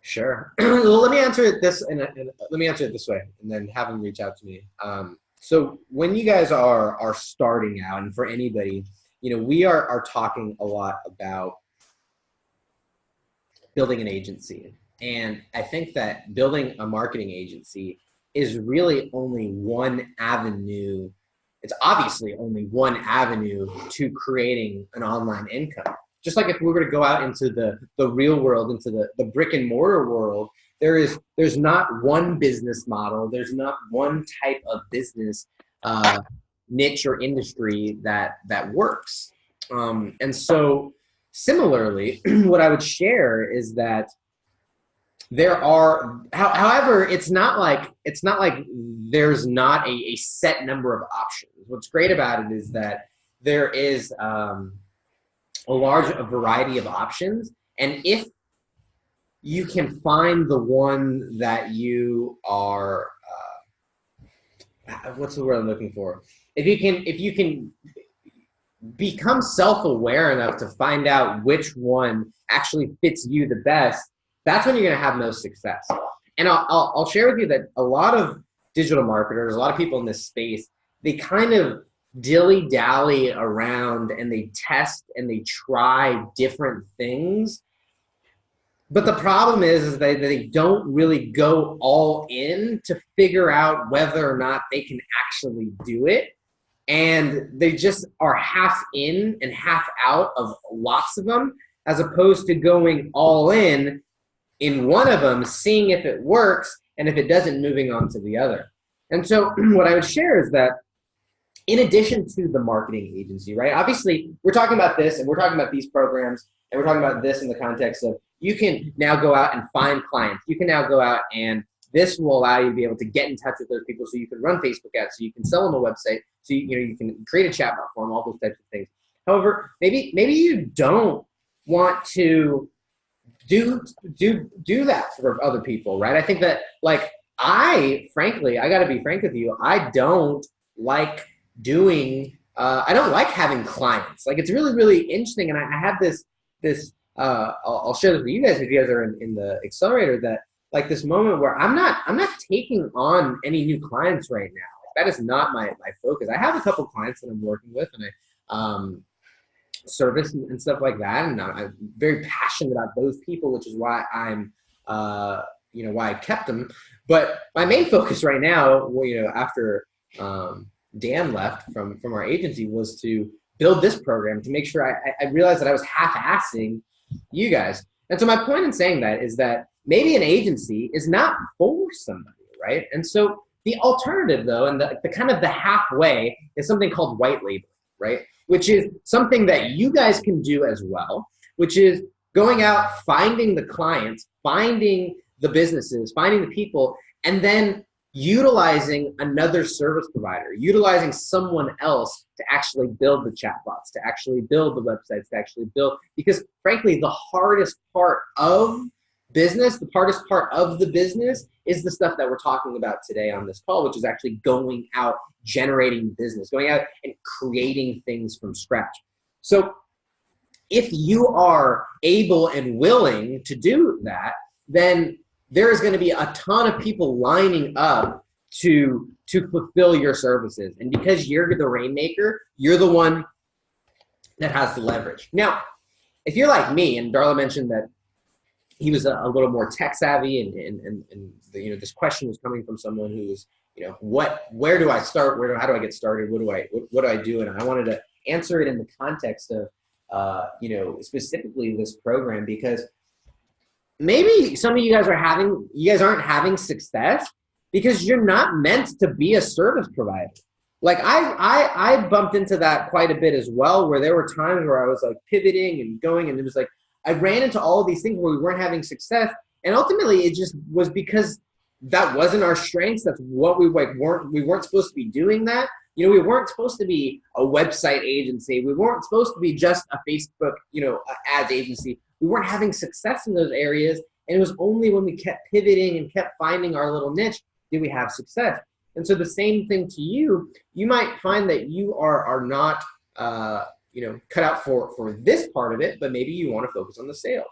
Sure. Well, let me answer it let me answer it this way, and then have them reach out to me. So when you guys are starting out, and for anybody, we are talking a lot about building an agency, and I think that building a marketing agency is really only one avenue. It's obviously only one avenue to creating an online income. Just like if we were to go out into the real world, into the brick and mortar world, there's not one business model, there's not one type of business niche or industry that works. And so similarly, what I would share is that there are, however, it's not like there's not a set number of options. What's great about it is that there is a large variety of options, and if you can find the one that you are, what's the word I'm looking for? If you can become self-aware enough to find out which one actually fits you the best, that's when you're going to have most success. And I'll share with you that a lot of digital marketers, a lot of people in this space, they kind of dilly-dally around and they test and they try different things. But the problem is that they don't really go all in to figure out whether or not they can actually do it. And they just are half in and half out of lots of them, as opposed to going all in one of them, seeing if it works, and if it doesn't, moving on to the other. And so what I would share is that in addition to the marketing agency, right? Obviously, we're talking about this, and we're talking about these programs, and we're talking about this in the context of you can now go out and find clients. You can now go out, and this will allow you to be able to get in touch with those people, so you can run Facebook ads, so you can sell them a website, so you can create a chatbot form, all those types of things. However, maybe you don't want to do that for other people, right? I think that, like, frankly, I got to be frank with you, I don't like I don't like having clients. Like, it's really, really interesting, and I have this I'll share this with you guys if you guys are in the accelerator, that like this moment where I'm not taking on any new clients right now. Like, that is not my focus. I have a couple clients that I'm working with, and I service and stuff like that, and I'm very passionate about those people, which is why I'm why I kept them. But my main focus right now, after Dan left from our agency, was to build this program, to make sure I realized that I was half-assing you guys. And so my point in saying that is that maybe an agency is not for somebody, right? And so the alternative, though, and the kind of the halfway, is something called white labeling, right? Which is something that you guys can do as well, which is going out, finding the clients, finding the businesses, finding the people, and then utilizing another service provider, utilizing someone else to actually build the chatbots, to actually build the websites, to actually build, because frankly, the hardest part of business, the hardest part of the business is the stuff that we're talking about today on this call, which is actually going out, generating business, going out and creating things from scratch. So if you are able and willing to do that, then there is going to be a ton of people lining up to fulfill your services. And because you're the rainmaker, you're the one that has the leverage. Now, if you're like me, and Darla mentioned that he was a little more tech savvy, and this question was coming from someone who's, where do I start? How do I get started? What do I do? And I wanted to answer it in the context of, specifically this program, because maybe some of you guys aren't having success because you're not meant to be a service provider. Like I bumped into that quite a bit as well, where there were times where I was like pivoting and going, and it was like I ran into all of these things where we weren't having success, and ultimately it just was because that wasn't our strengths. That's what we weren't supposed to be doing that. We weren't supposed to be a website agency. We weren't supposed to be just a Facebook, ads agency. We weren't having success in those areas, and it was only when we kept pivoting and kept finding our little niche did we have success. And so the same thing to you, you might find that you are not cut out for this part of it, but maybe you want to focus on the sales.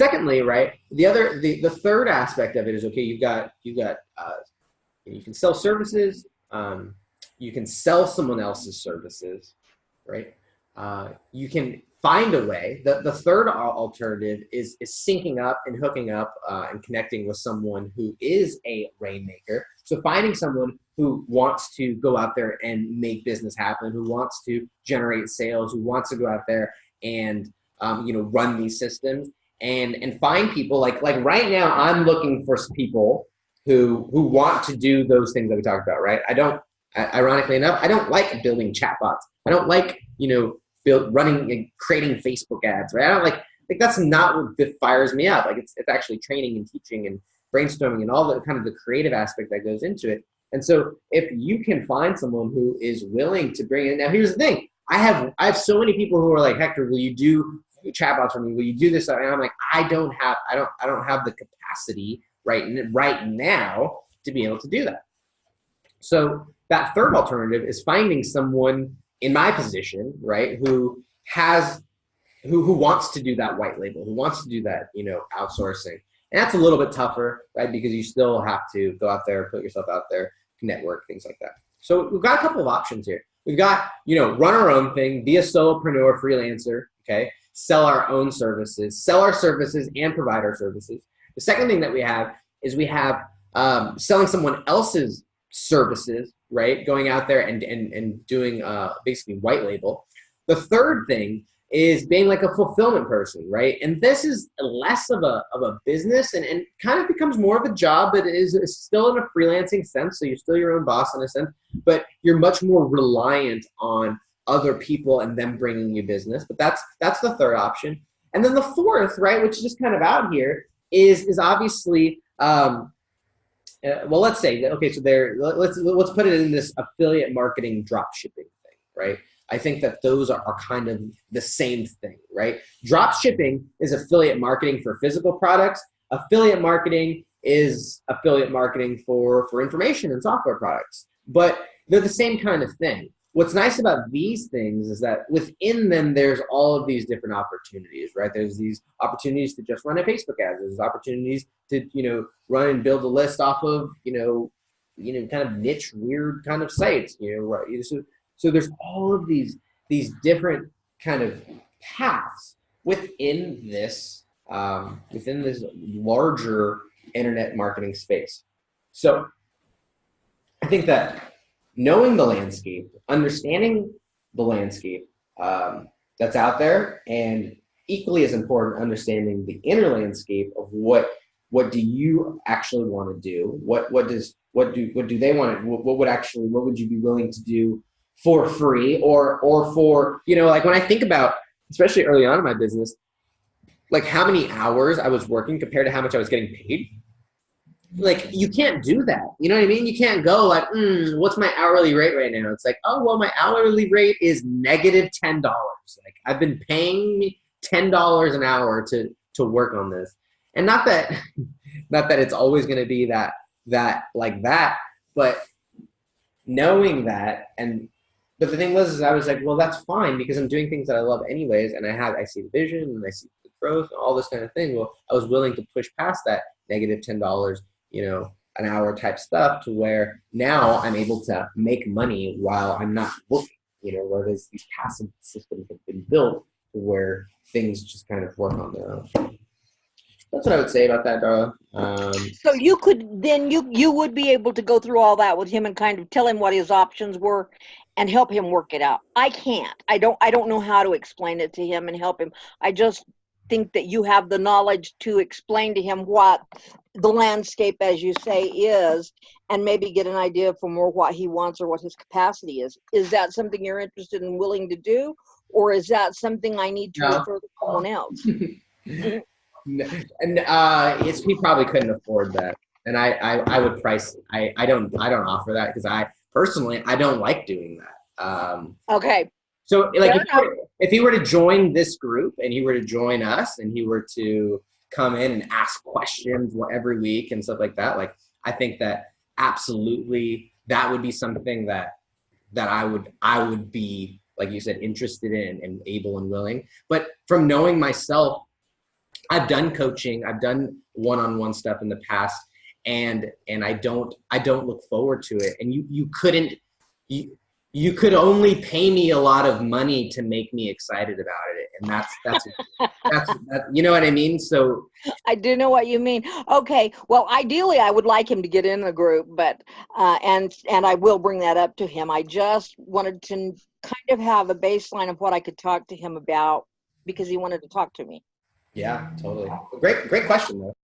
Secondly, right, the third aspect of it is, okay, you can sell services, you can sell someone else's services, right? You can find a way. The third alternative is syncing up and hooking up and connecting with someone who is a rainmaker. So finding someone who wants to go out there and make business happen, who wants to generate sales, who wants to go out there and run these systems, and find people like right now I'm looking for people who want to do those things that we talked about, right? Ironically enough, I don't like building chatbots. I don't like, running and creating Facebook ads, right? I don't like that's not what fires me up. Like it's actually training and teaching and brainstorming and all the kind of the creative aspect that goes into it. And so if you can find someone who is willing to bring in, now here's the thing, I have so many people who are like, Hector, will you do chatbots for me? Will you do this? And I'm like, I don't have the capacity right now to be able to do that. So that third alternative is finding someone in my position, right, who wants to do that white label, who wants to do that, outsourcing. And that's a little bit tougher, right, because you still have to go out there, put yourself out there, network, things like that. So we've got a couple of options here. We've got, run our own thing, be a solopreneur, freelancer, okay, sell our own services, sell our services and provide our services. The second thing that we have is selling someone else's services, right? Going out there and doing basically white label. The third thing is being like a fulfillment person, right? And this is less of a business and kind of becomes more of a job, but is still in a freelancing sense. So you're still your own boss in a sense, but you're much more reliant on other people and them bringing you business. But that's the third option. And then the fourth, right, which is just kind of out here, is obviously, let's say, okay, so let's put it in this affiliate marketing drop shipping thing, right? I think that those are kind of the same thing, right? Drop shipping is affiliate marketing for physical products. Affiliate marketing is affiliate marketing for information and software products, but they're the same kind of thing. What's nice about these things is that within them, there's all of these different opportunities, right? There's these opportunities to just run a Facebook ad. There's opportunities to, run and build a list off of, kind of niche, weird kind of sites, right? So there's all of these different kind of paths within this larger internet marketing space. So I think that knowing the landscape, understanding the landscape that's out there, and equally as important, understanding the inner landscape of what do you actually want to do? What do they want? What would you be willing to do for free or for, like when I think about, especially early on in my business, like how many hours I was working compared to how much I was getting paid. Like you can't do that. You know what I mean? You can't go like, what's my hourly rate right now? It's like, oh, well, my hourly rate is -$10. Like I've been paying me $10 an hour to work on this. And not that it's always going to be that like that, but knowing that. But the thing was, I was like, well, that's fine because I'm doing things that I love anyways. And I see the vision and I see the growth and all this kind of thing. Well, I was willing to push past that -$10, an hour type stuff to where now I'm able to make money while I'm not working, where these passive systems have been built to where things just kind of work on their own. That's what I would say about that, Darla. So you could then you would be able to go through all that with him and kind of tell him what his options were and help him work it out. I can't. I don't know how to explain it to him and help him. I just think that you have the knowledge to explain to him what the landscape, as you say, is, and maybe get an idea for more what he wants or what his capacity is. Is that something you're interested and willing to do, or is that something I need to refer to someone else? And he probably couldn't afford that, and I would price. I don't offer that because I personally don't like doing that. Okay. So like if he were to join this group and he were to join us and he were to come in and ask questions every week and stuff like that, like I think that absolutely that would be something that I would be, like you said, interested in and able and willing. But from knowing myself, I've done coaching, I've done one-on-one stuff in the past, and I don't look forward to it. And you couldn't, you could only pay me a lot of money to make me excited about it. And that's you know what I mean? So I do know what you mean. Okay. Well, ideally, I would like him to get in the group, but and I will bring that up to him. I just wanted to kind of have a baseline of what I could talk to him about because he wanted to talk to me. yeah, totally. Great question though.